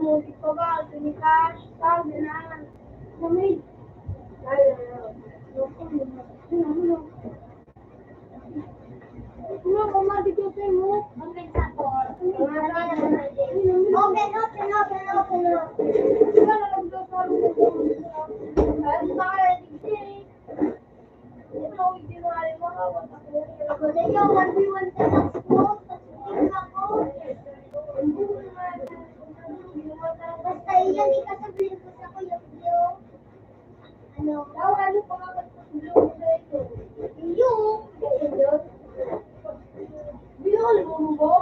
Musik ko ba? Sinikas? Sabi na. Namig. Ano, kumadig ko sa'yo mo? Open sa door. Open. Wala na lang daw sa ano sa kaya digsi. Ito, hindi mo alam makawat ako. Ako na yung 1v1 sa last mo. Ako. Basta iyan, ikasabihin ko sa kuya yung ano, ano pa nga ba't yung Bilol mo ba?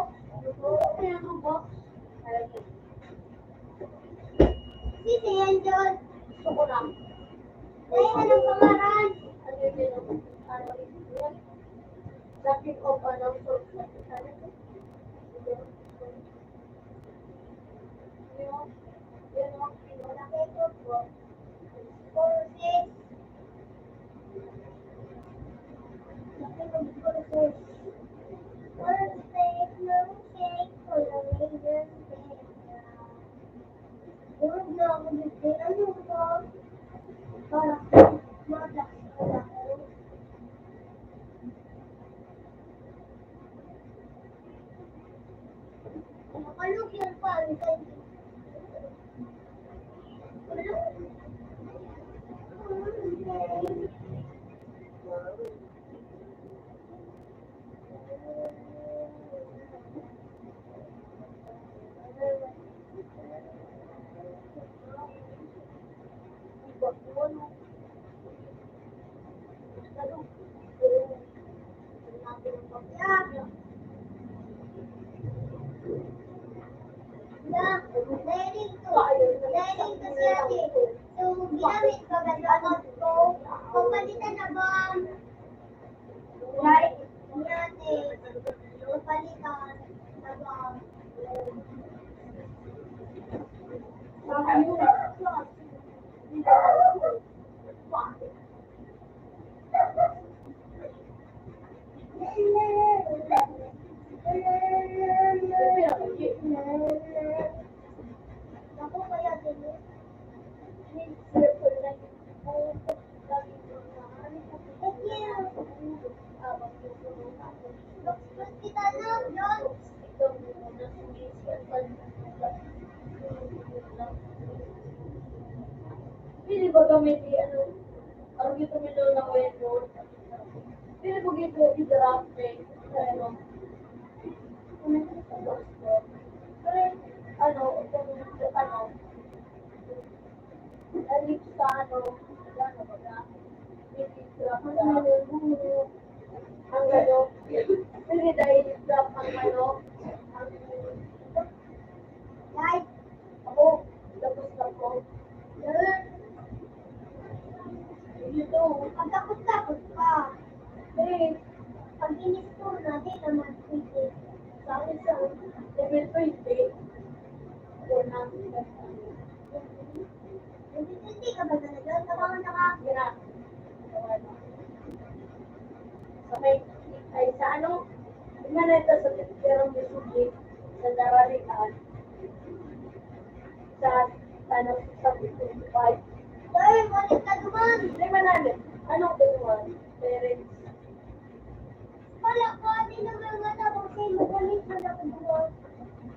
Ano ba? Sisi yan dyan. Gusto ko lang. Dahil anong pangaran? Ano yung Sakit o pa ng Nakalog yan pa. Ginamit ko ba account ko? Papalitan na ba? Like, yate. Papalitan na ba? Ako kaya din. Pili ba gamit ano? Parang ito milo na wendo. Pili ba gito i-draft ano? Ano, alip sa ano ba? Ang ano, pili dahil draft ang ano, like, ako, tapos ako. Dito, ang takot-takot ka. Pag in-store na, di naman pwede. Sa akin sa level 20, hindi ka ba na doon? Tawangan na ka. Sa may, ay sa ano, tingnan na ito sa Perong Misugi, sa Daralian, sa, ano, sa 55. Ay, malit ka duman! Hindi manalit. Anong duman? Parents. Wala ka, di naman nga na, kasi magalit mo na duman.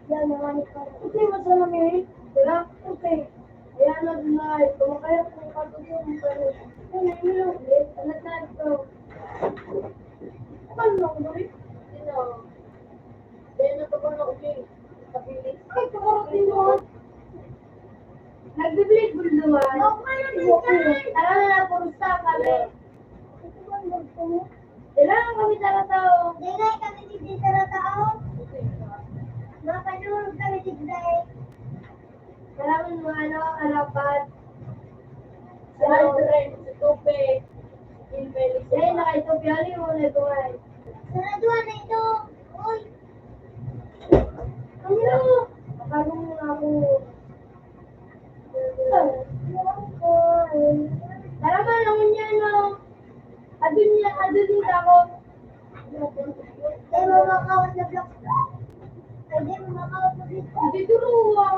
Yan, nanganit ka. Hindi, masalamit. Wala, okay. Ayan na dunay, kumakaya ko ng pagkutong pero ano yung ulit, anak na ito. Paano na ako ulit? Sino? Kaya na ito ko na ulit. Kabilis. Ay, kakarating mo. Nagbiblade mo naman. Tara na na, puro staff kami. Kailangan kami taratao. Kailangan kami hindi taratao. Mapanurog kami tigday. Kailangan mo ano, alapat. Si Aldrin, si Tupe, Infelix. Eh, naka-ito, piyali mo na ito ay. Saraduan na ito. Uy! Ano? Makagong muna ako. ah.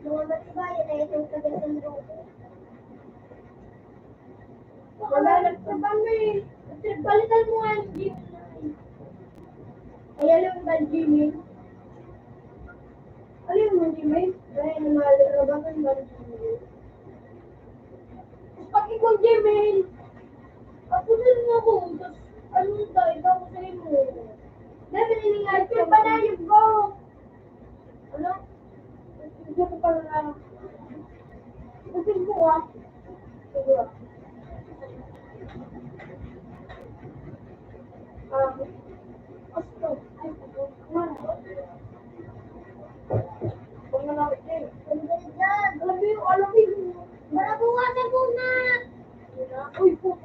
Mga matibayan na itong taga-sundo ko. Wala sa kami. Balikan mo nga yung gym na. Ayan yung ba Gmail? Ano yung Gmail? Ay, nalalabasan ba yung Gmail? Pag ikaw Gmail, ako din ako. Tapos, ano tayo, bago sa'yo mo. Dapat iningat yung panayog ko. Ano? Hindi ko pala na. Kasi ko ah. Sige ah. Asto. Ay, kumana. Huwag na namin din. Alam mo yung... Marabuwasan mo na! Uy, po.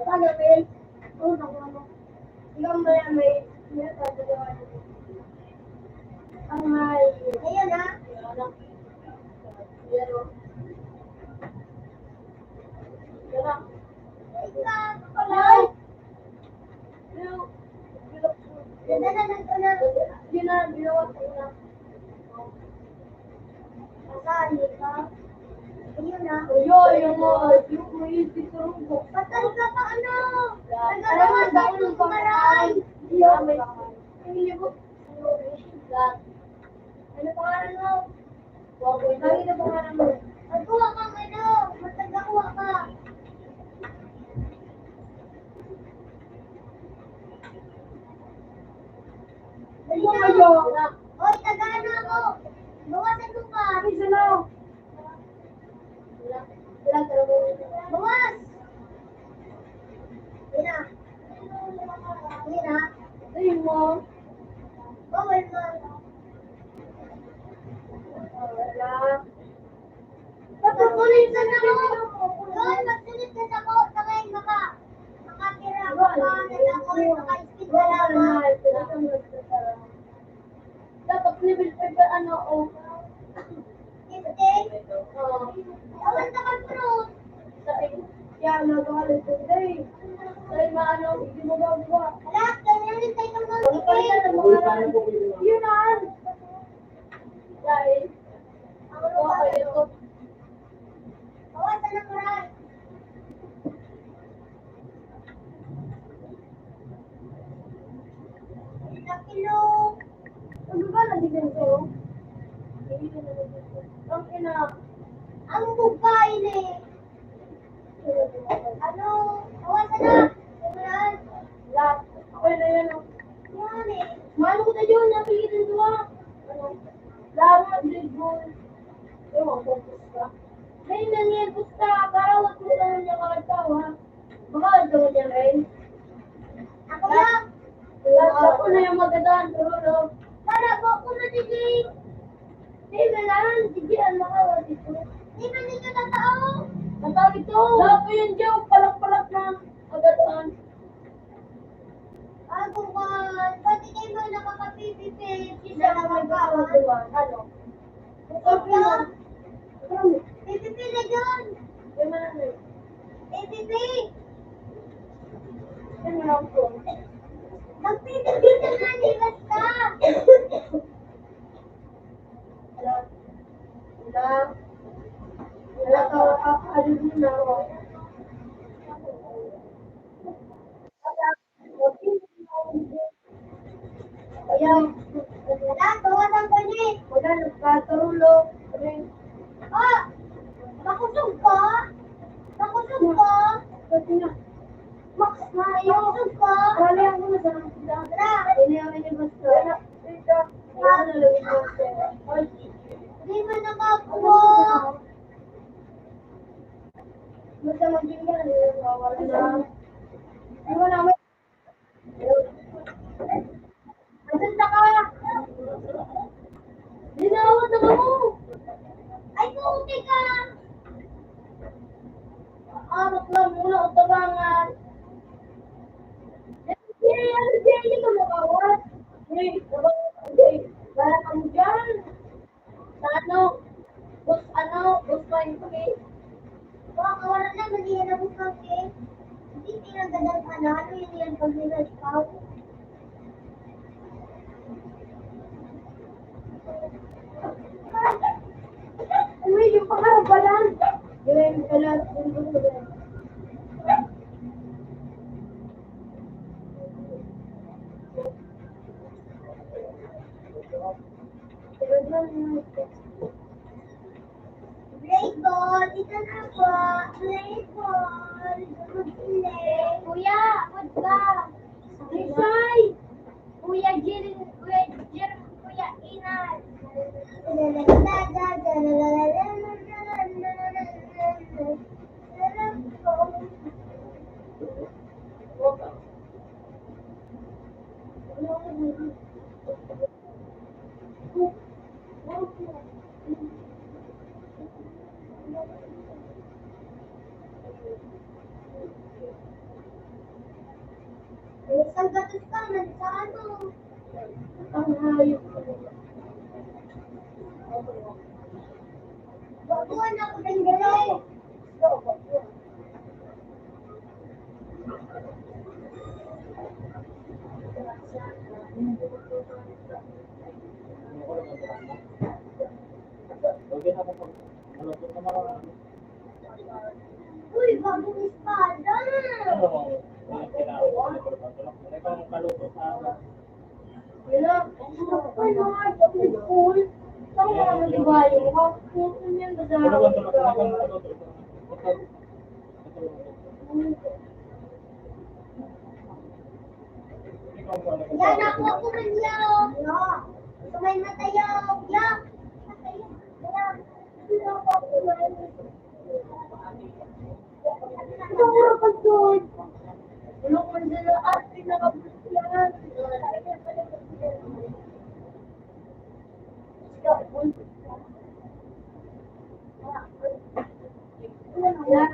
Sana, Mel. Oo, naku. Ikaw may ang may... Ayan ha? Ayan o. Ayan ha? Ikaw, palay! Ganda na nandito na. Yun na, ginawa ko na. Saan, ikaw? Ayun na. Ayun, yung may isip ko. Patay ka pa, ano? Nagagawa ka ng kumaray. Hindi ko. Ano pangalan mo? Lagi na pangalan mo. Magkuha kang ano. Matagawa ka. Ayun kayo. Hoy, tagana ako. Bawasan mo pa. Isa na. Bawas! Ina. Ina. Ayun mo. Bawal mo. Wala. Pagkukulitan ako. Doon, magsulit na ako. Sakay makatira ako. Naka-speed na lamang. Dapat level 5 ba ano o? 15? Oo. Awan na ka-fruit. Kaya nag-alis ko today. Dahil maano, hindi mo gagawa. Alam, ganyan tayo ng mga ipin. Yun na. Dahil, ako ito. Bawasan ang maral. Nakilo. Ano ba nabigyan sa'yo? Ang ina. Ang bukain eh. Ano? Bawasan na. Simulan. Lahat. Ako na yan o. Yan eh. Mano ko na yun. Napigilan ko ah. Ano? Laro na dribble. Ewan, focus ka. May nangyayabot ka. Karawat mo na niya kakataw ha. Baka daw niya rin. Ako lang. Ako na yung magandaan. Pero, para po ako na DJ. Di ba lang? DJ ang makawat ito. Di ba nito na tao? Natawag ito. Lahat ko yun, Joe. Palak-palak na. Magandaan. Ako ba? Pati kayo ba nakaka-PPP? Sisa na magkawat. Ano? Sabi na. PPP na yun. Di ba na? PPP. Di ba lang po? Mag-PPP na nga, di basta. Wala ka, ano na ako. Ayan. Wala, bawasan ko niya eh. Wala, nagkatulo. Ah! Nakusog ka? Nakusog ka? Kasi nga. Max na yun. Nakusog ka? Wala ako na sa mga. Tara! Hindi namin yung gusto. Dito. Ano lang yung gusto. Hindi mo nakakuha. Basta mag-gym ka, wala na. Hindi mo namin. Maganda ka. Dinawa na mo. Ay, puti ka. Anak lang muna, utabangan. Ano dyan? Hindi ka makawat. Hey, wala ka mo dyan. Sa ano? Boss 20. Baka wala na, mag-iyan ako sa akin. Hindi tinagadan ka na. Ano yun yan pag nila ikaw? Play ball, ito na po. Play ball. Kuya, good ka. Lisay. Kuya Jir, Kuya Inan. Isang gatos ka, sa ano? Ang hayop ko. Baguhan ako ng gano'n. Uy, bagong espada. Wala, ano nga, sa school. Saan mo naman dibayo? Kung yan, yan ako kumanyaw. Sumay matayaw. Yak. Ito nga pagod. Wala ko nila at pinakabusyan. Yan.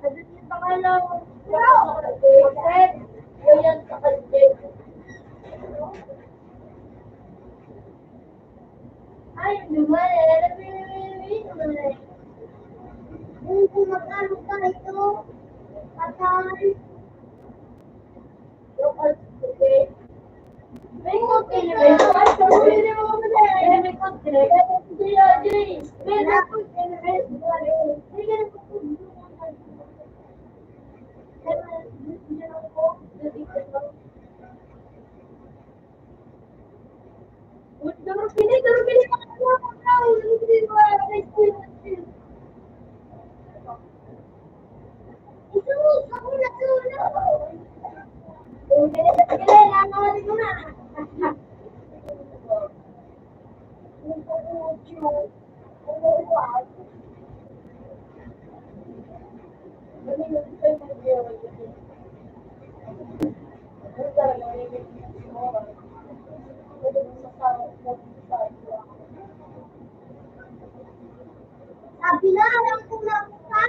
Sabi niyo pa ka lang. Yan sa kalde. Ay, naman eh. Kung mag-ano ka ito, patay. Yung okay. May kote na ba? Ay, sorry na mo na eh. May kote na. May kote na. Sabi na, alam ko na ka.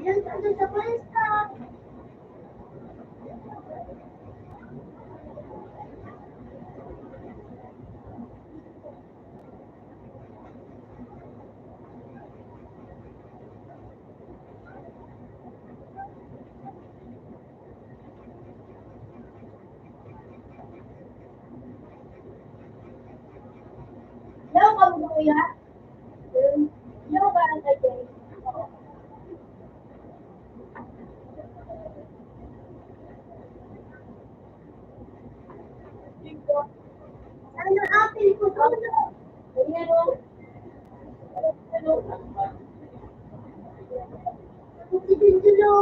Yan ka doon sa pwesto. Yaw ka mo kuya? Yaw ka ang kajay. Ano apil ko to? Ayan o. Sindulo.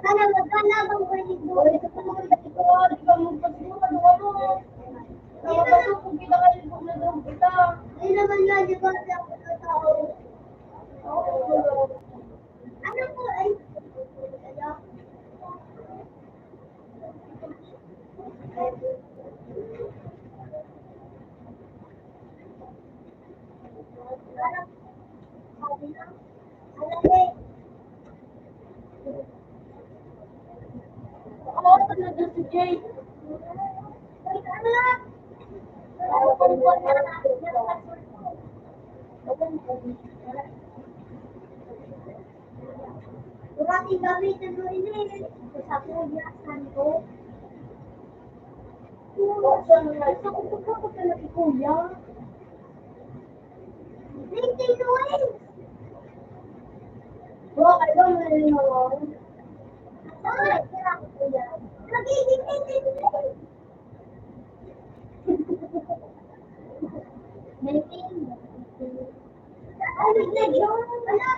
Sana magkana bang pwede mo? Di ba magpagbuka doon mo? Kung kita ka rin kung nandun kita. Hindi naman nga, di ba? Ako na tao. Ano po ay? Ako na nandun si Jay. Ating gamitin mo rin eh. Sa kuyasan ko. Sa kuya ka na si kuya. Bakit ba malinawan? Ay, sira ko po yan. Ay, bigla yun. Wala.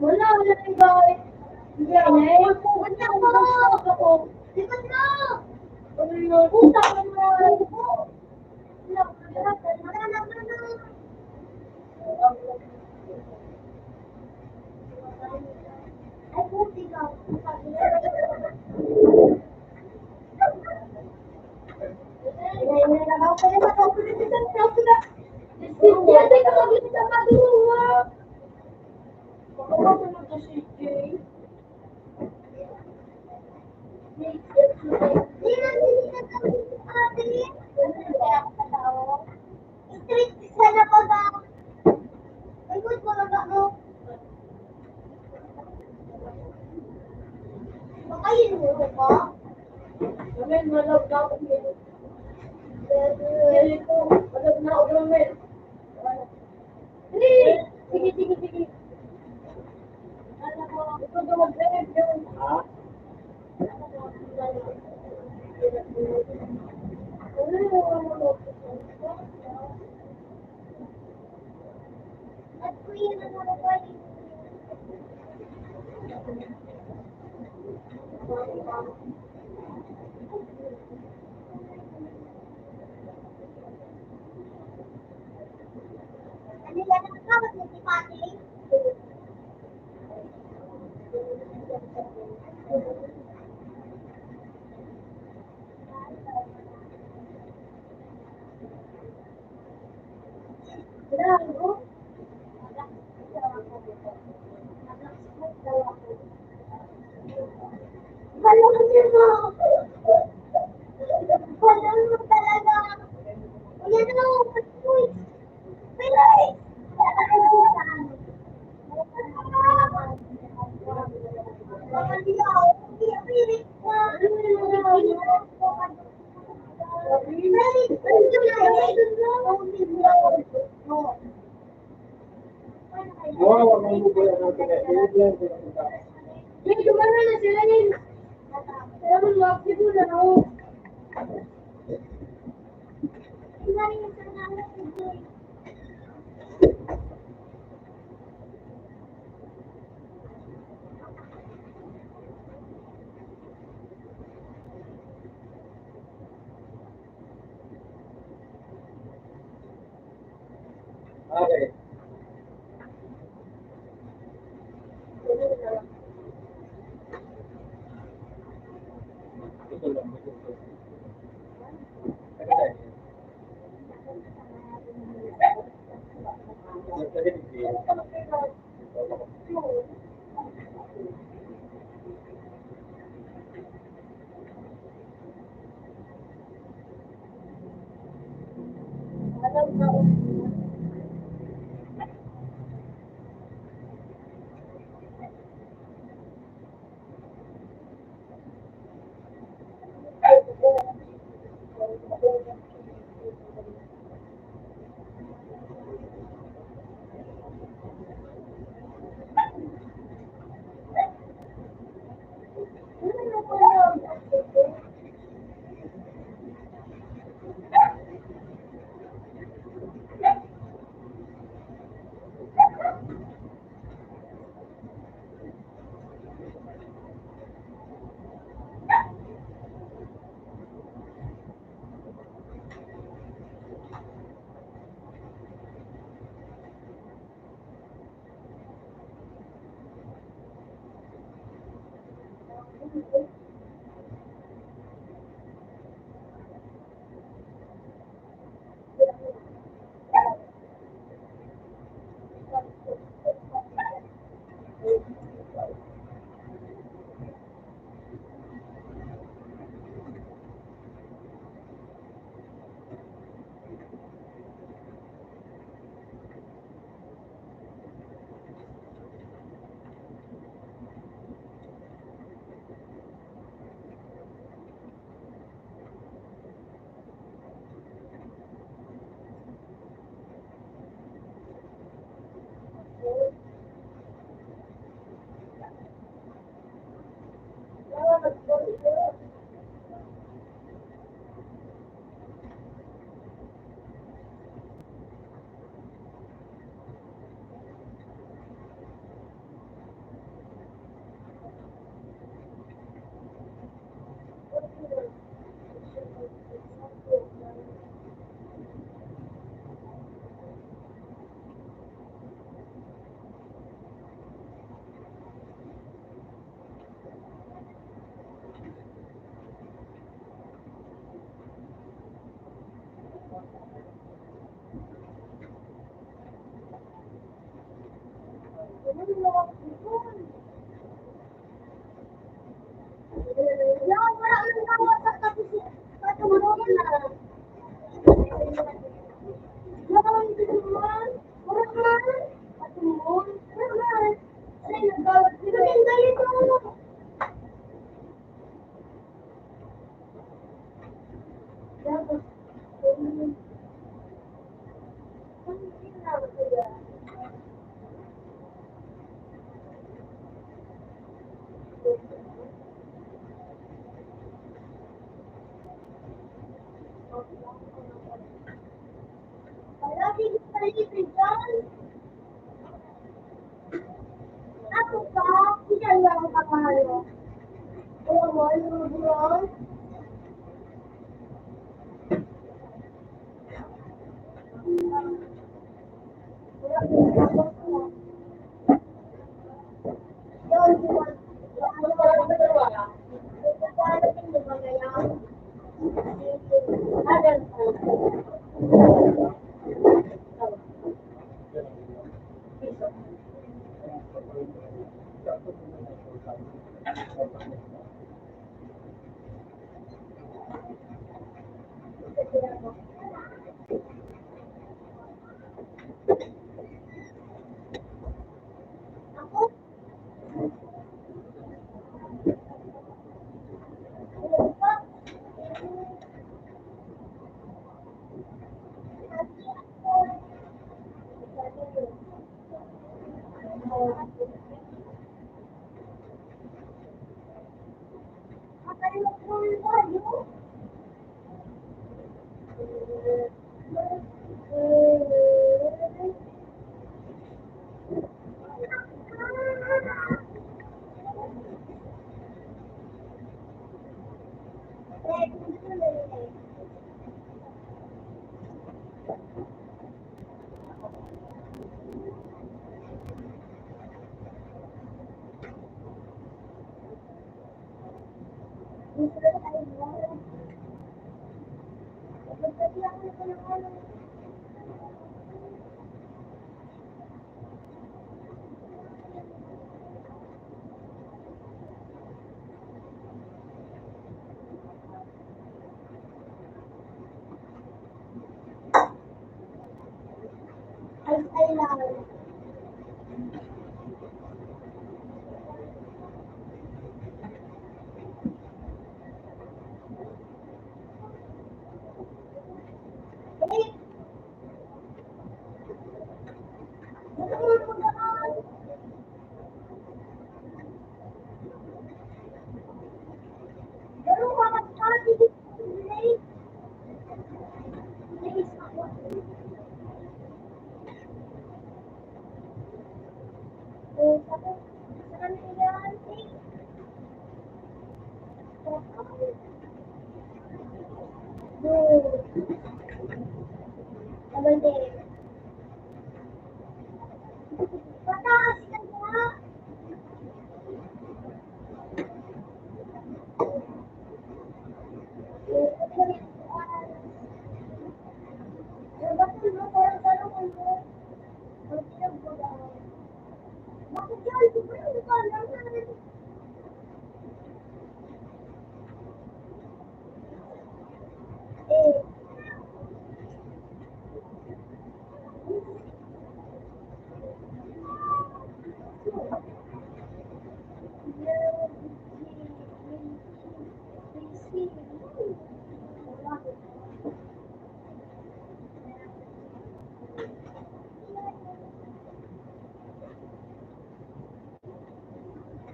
Wala na guys. Hindi na. Pugod na ako. Likod na. Ano yun? Puta ka na. Ay, puti ka. Sige, sige, sige. Ito daw mag-drive yun. At kuya na naman. Ano yan ang tawag mo si Pati? Bravo. Kala mo din mo. Kala mo talaga. Yan o. Pilay. Medyo mana na sila yun. Pero mag siguro na ako. Okay. Ito lang. Yan, wala nang tawa sa tapos patulog na. Yan, tinuman. Wala man. Patulog. Wala man. Ay, nagawad sila. Yan, ganito. Dapat. Wala, hindi pa rin dyan. Ako pa, hindi lang ang kapahalo. Oo, ano ba? Ay lang. Pataas ka na. Bakit yan? Hindi ko alam.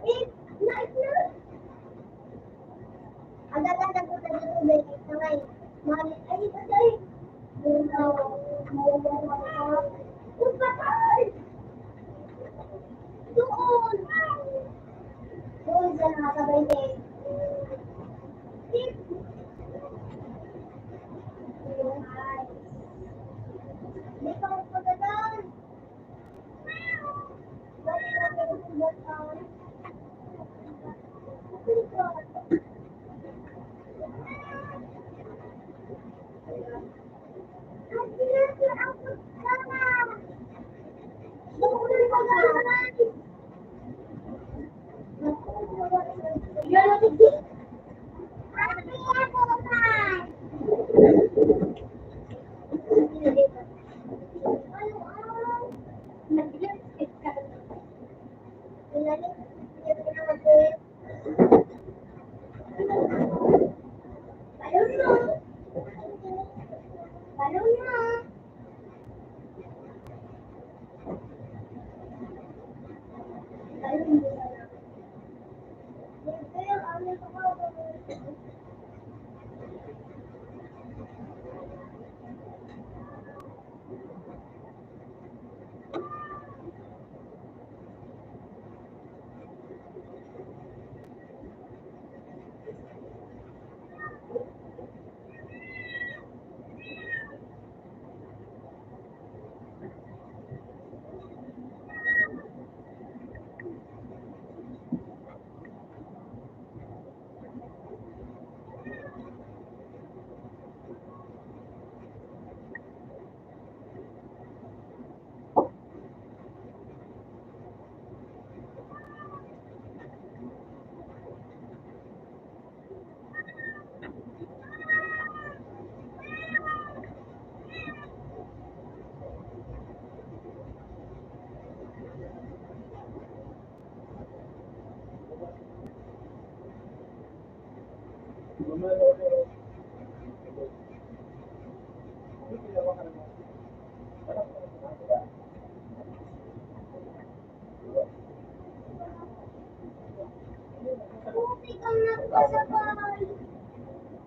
Eh, nice na. Ang ganda ko sa tubig. Tangay. Mami, ay, patay. Kung patay. Doon. Doon sa nakasabay din. Yung eyes. Hindi pa ako pagdadan. Dali natin ang pagdadan.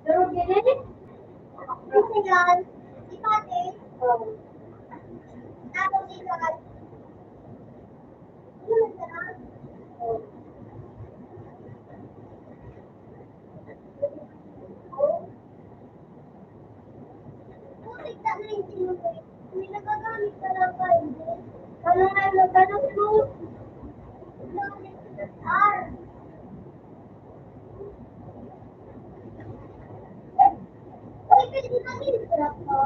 Pero gini, tinggal, ipatin. Tapos tinggal, putik na rin sinulit. May nagagamit ka lang kayo. Ano nga yung ganun mo? R. Uy, pwede natin trap mo.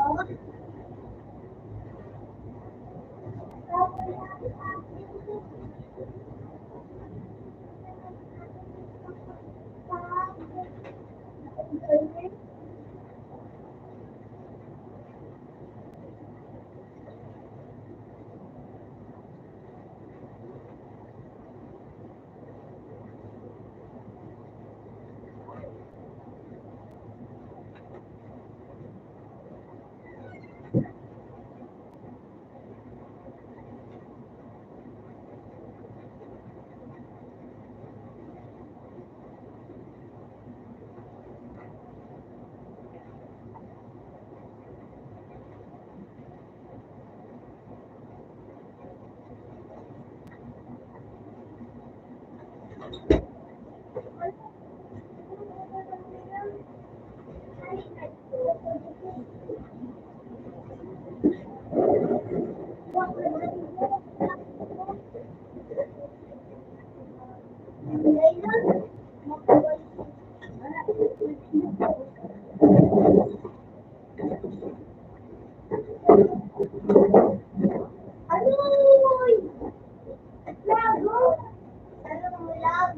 Aroy! Lago! Ano mo lang?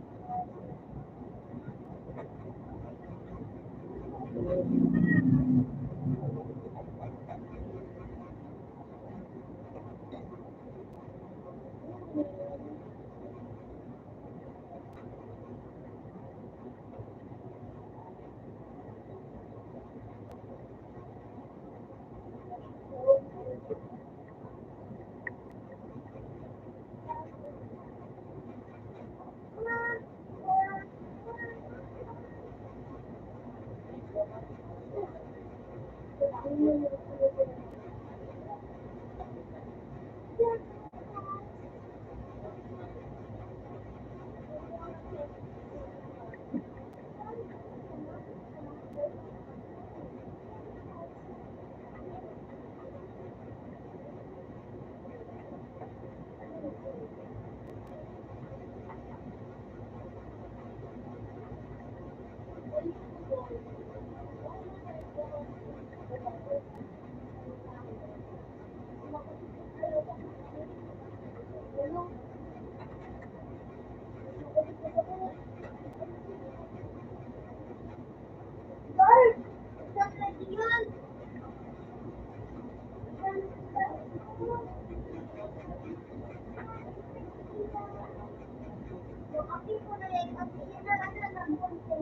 Yung aking ko na yan, ang pinaraan na ng konti.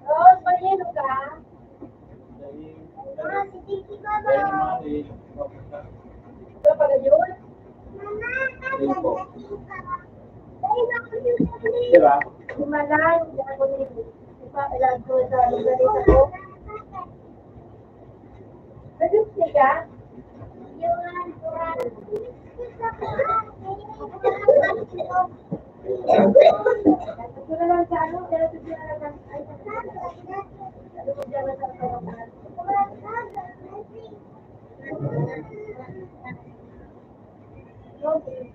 Rose, malino ka? Si Tiki ka ba? Ito pala yun? Mama, Diba? Himalan, hindi ako nito. Diba, ilan ko sa lugar ko? Nag-upsi ka? Yung Ito na lang sa ano, pero ito na lang ay ano mo dyan sa kawasan. Okay.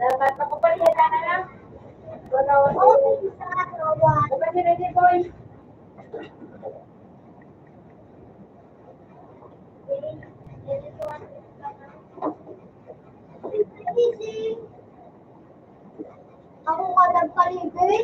Dapat makapalitan na lang. Ready, boy. Ako ka nagpaligay.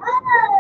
Ah?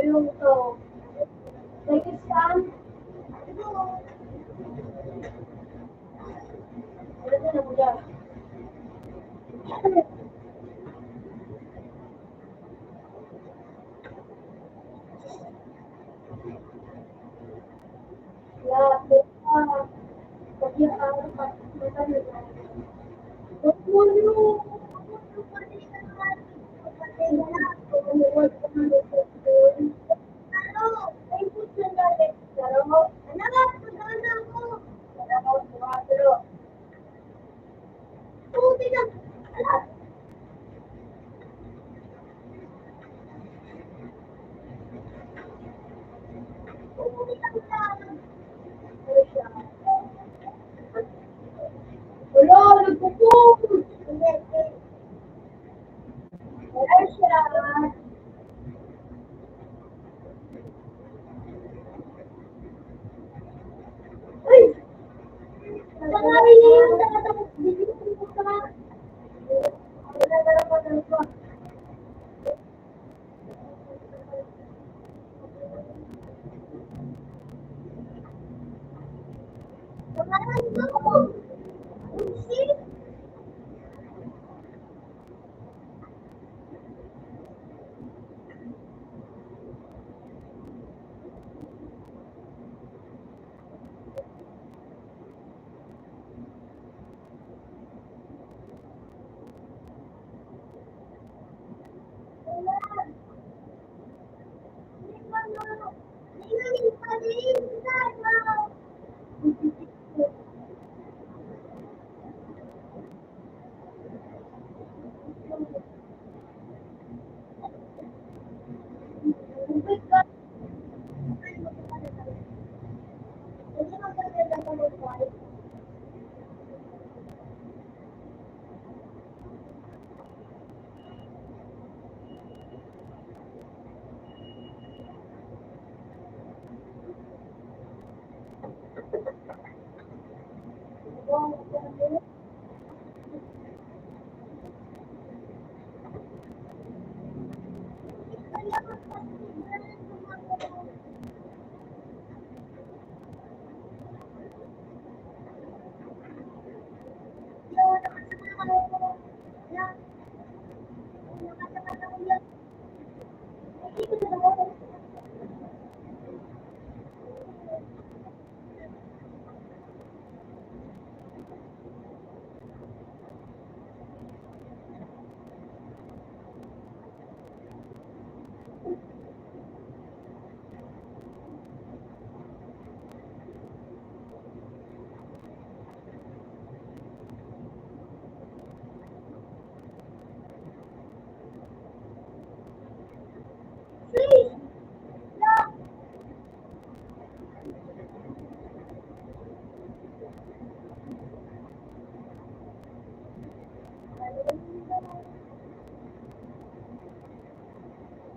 Yung to. Like it's fun. Ano na mo dyan? Yeah, wala, nagpupong! Wala siya. Ay! Pangalan niya yung nakatapos video ko sa... Wala na lang pa. Pangalan mo! Shit!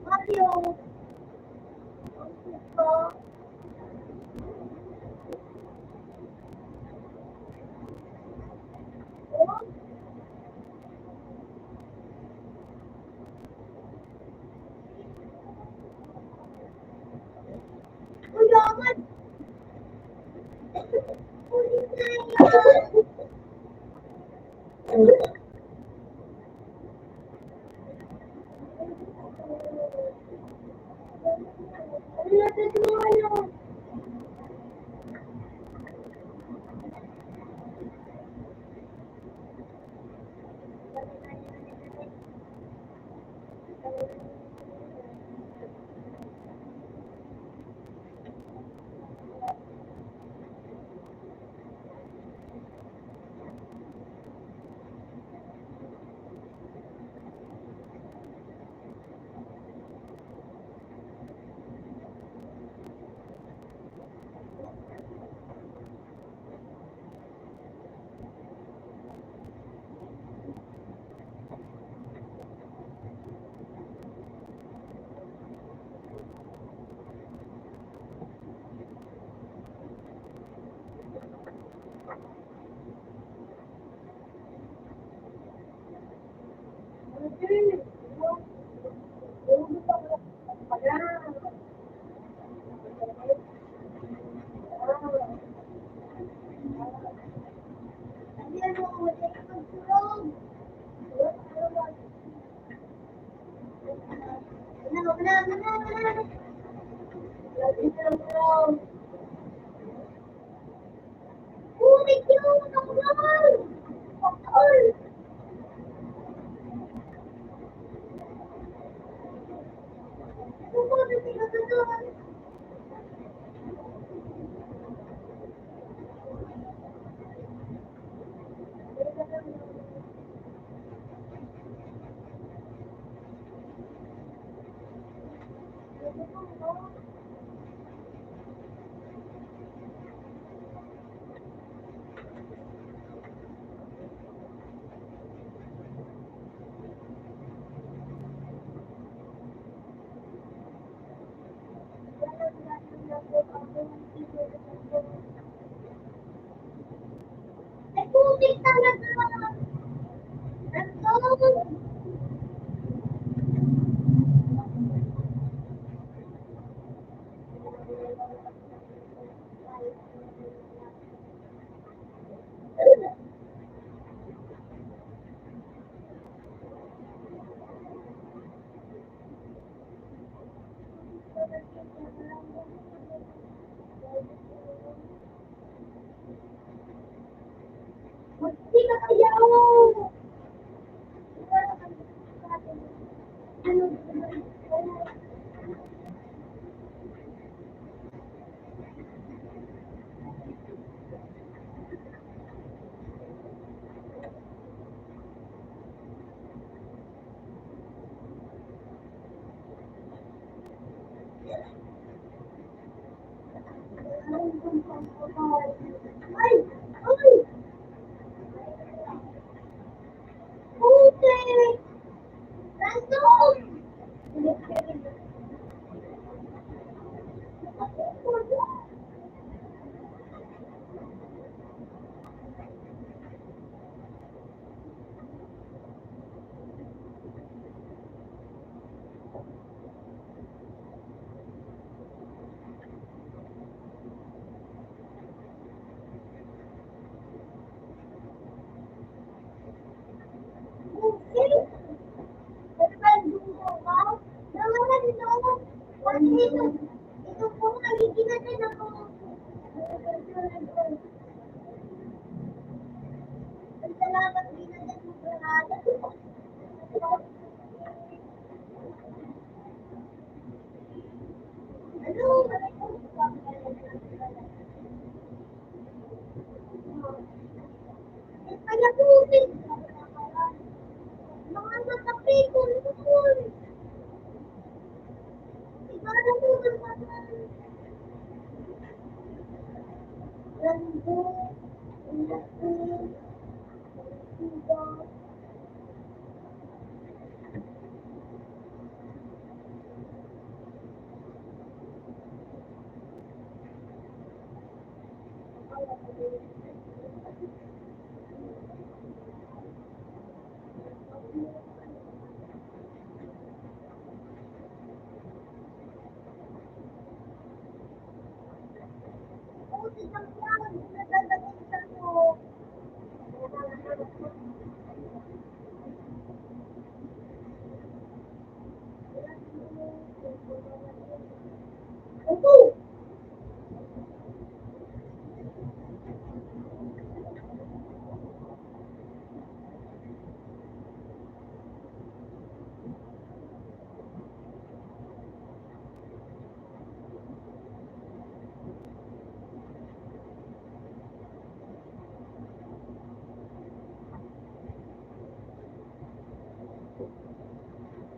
Mario. Jangan. Ulit yun! Naman! Pakol! Sumunod sila doon. Ay, putik talaga! Nandun! Hindi ka kaya mo! Ano? Ay! Ay! Putik! Nandun! Putik! Ito po, nagiging natin ako. Salamat din natin mo kaya putik. Mga nakapikon doon. Iba na po naman. Ganda. Laki. Iba. Putik ang yan. Nadadating sa mo. Ito.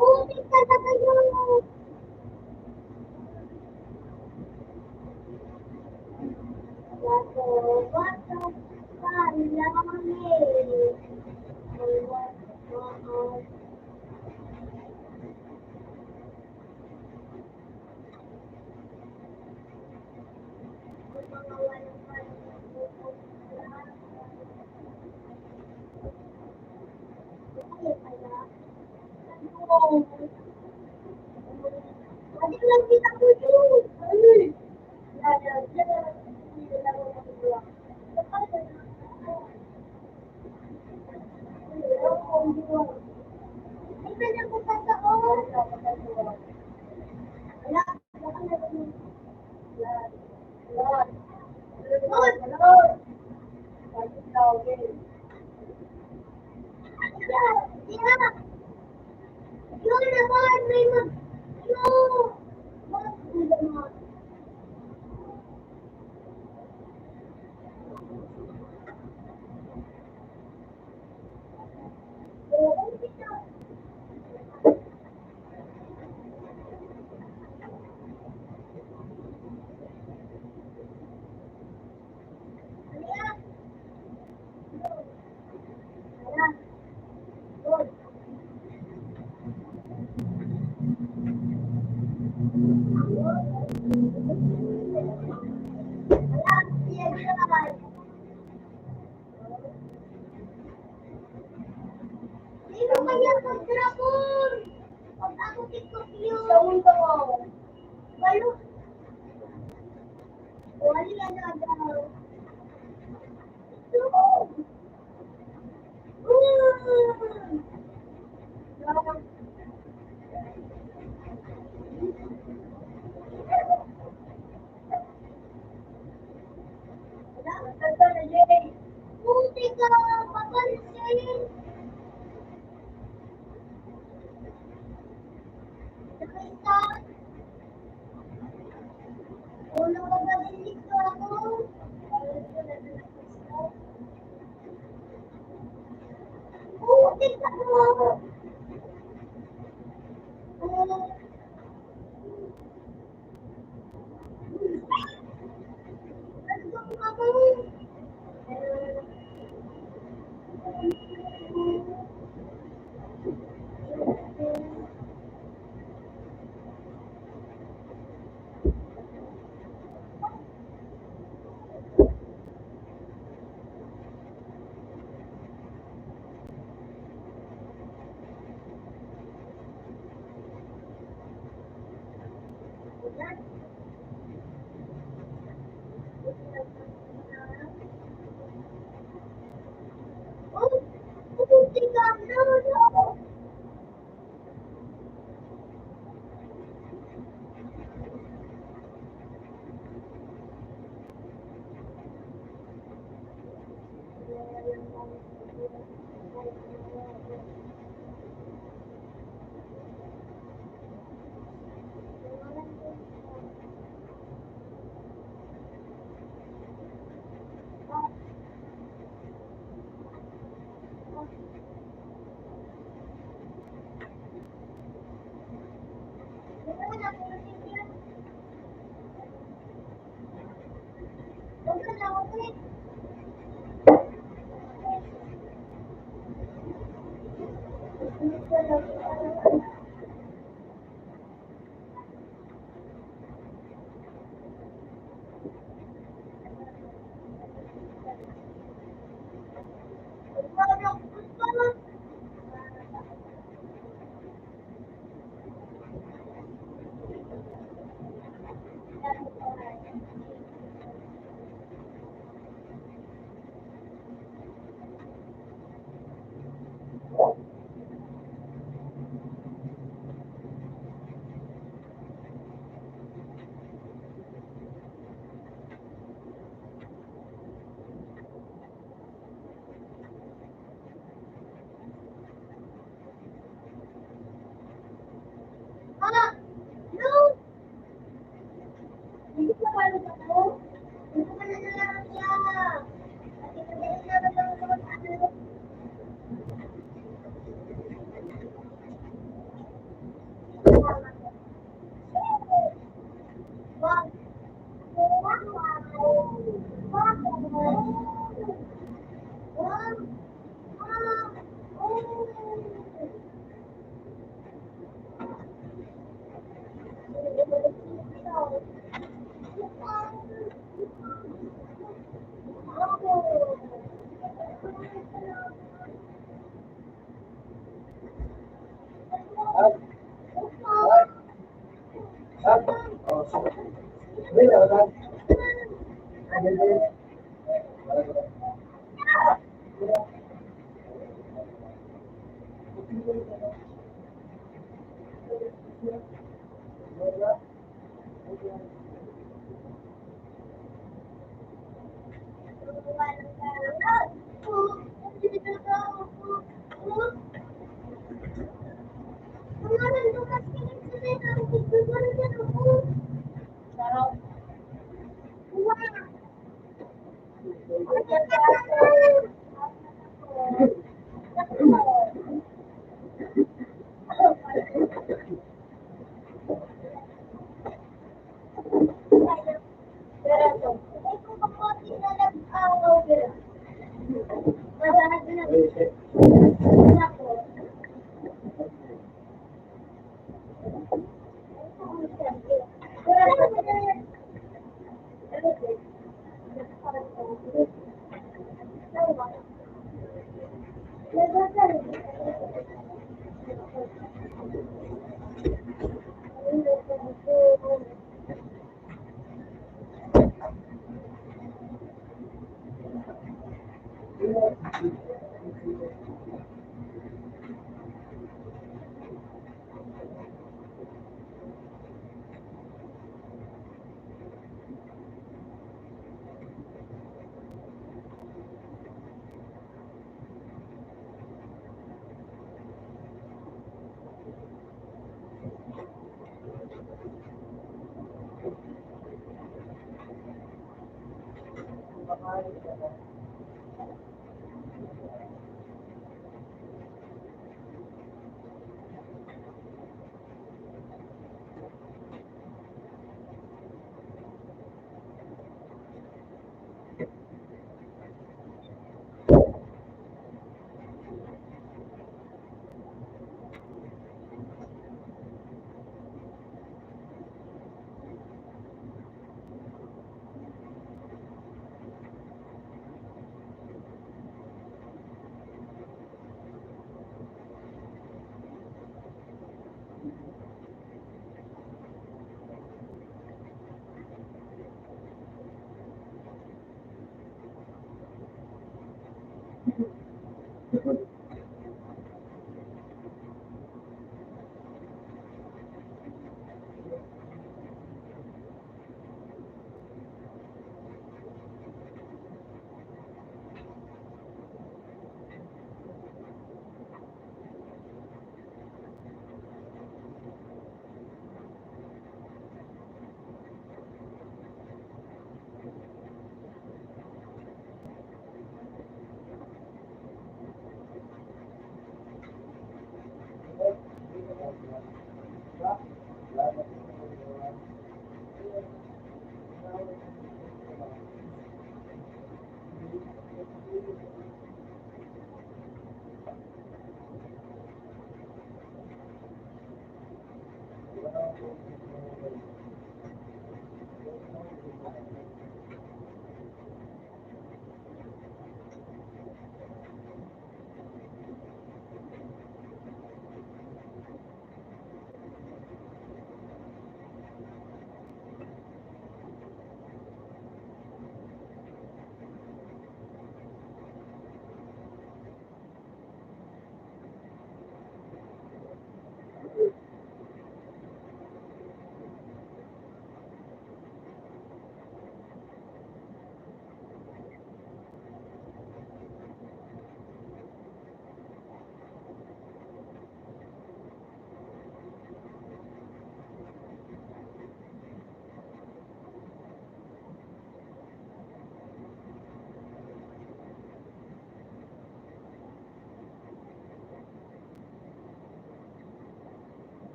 Putik talaga yun. Wato, wato, palangit. Wato, mga walang ay pala. Ano? Ano lang kita ko yun? Ay! Wala.